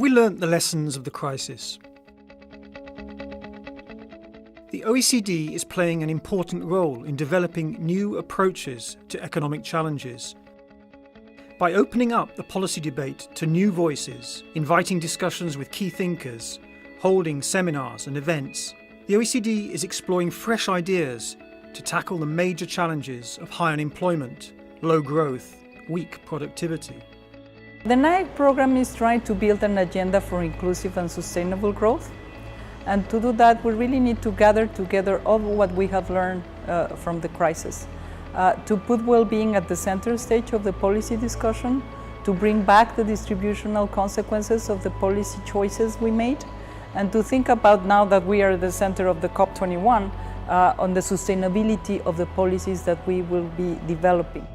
Have we learnt the lessons of the crisis? The OECD is playing an important role in developing new approaches to economic challenges. By opening up the policy debate to new voices, inviting discussions with key thinkers, holding seminars and events, the OECD is exploring fresh ideas to tackle the major challenges of high unemployment, low growth, weak productivity. The NIAC program is trying to build an agenda for inclusive and sustainable growth. And to do that, we really need to gather together all what we have learned from the crisis, to put well-being at the center stage of the policy discussion, to bring back the distributional consequences of the policy choices we made, and to think about, now that we are at the center of the COP21, on the sustainability of the policies that we will be developing.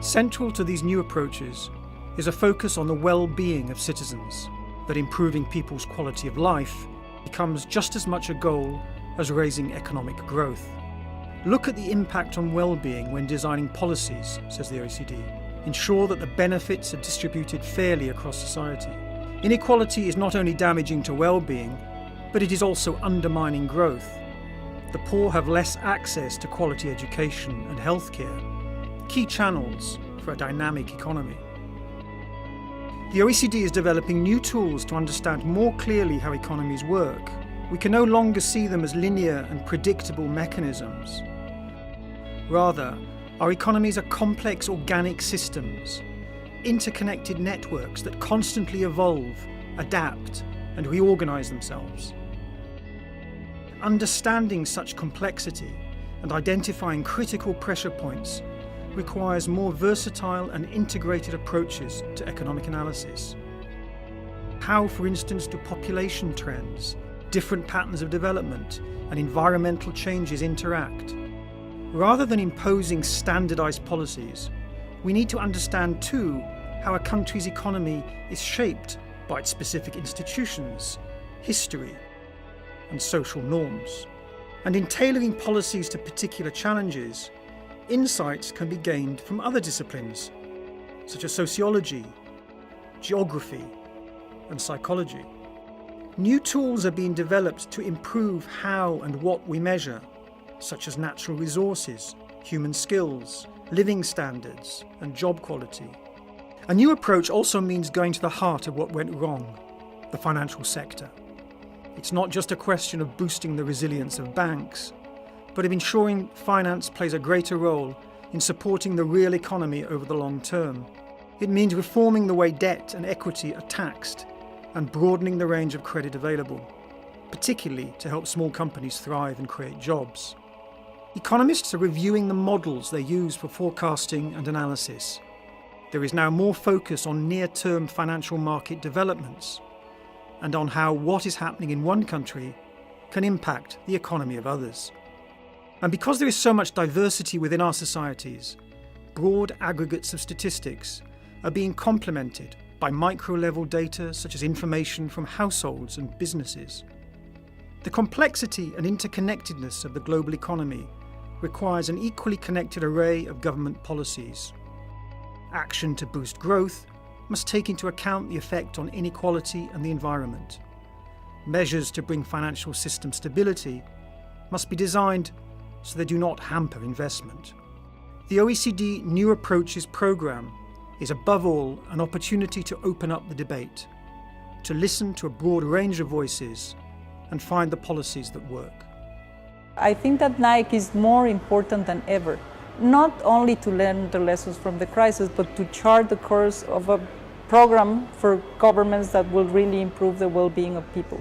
Central to these new approaches is a focus on the well-being of citizens, that improving people's quality of life becomes just as much a goal as raising economic growth. Look at the impact on well-being when designing policies, says the OECD. Ensure that the benefits are distributed fairly across society. Inequality is not only damaging to well-being, but it is also undermining growth. The poor have less access to quality education and healthcare, key channels for a dynamic economy. The OECD is developing new tools to understand more clearly how economies work. We can no longer see them as linear and predictable mechanisms. Rather, our economies are complex organic systems, interconnected networks that constantly evolve, adapt, and reorganize themselves. Understanding such complexity and identifying critical pressure points requires more versatile and integrated approaches to economic analysis. How, for instance, do population trends, different patterns of development, and environmental changes interact? Rather than imposing standardized policies, we need to understand too how a country's economy is shaped by its specific institutions, history, and social norms. And in tailoring policies to particular challenges, insights can be gained from other disciplines, such as sociology, geography, and psychology. New tools are being developed to improve how and what we measure, such as natural resources, human skills, living standards, and job quality. A new approach also means going to the heart of what went wrong, the financial sector. It's not just a question of boosting the resilience of banks, but of ensuring finance plays a greater role in supporting the real economy over the long term. It means reforming the way debt and equity are taxed and broadening the range of credit available, particularly to help small companies thrive and create jobs. Economists are reviewing the models they use for forecasting and analysis. There is now more focus on near-term financial market developments and on how what is happening in one country can impact the economy of others. And because there is so much diversity within our societies, broad aggregates of statistics are being complemented by micro-level data such as information from households and businesses. The complexity and interconnectedness of the global economy requires an equally connected array of government policies. Action to boost growth must take into account the effect on inequality and the environment. Measures to bring financial system stability must be designed so they do not hamper investment. The OECD New Approaches programme is above all an opportunity to open up the debate, to listen to a broad range of voices and find the policies that work. I think that NIAC is more important than ever, not only to learn the lessons from the crisis, but to chart the course of a program for governments that will really improve the well-being of people.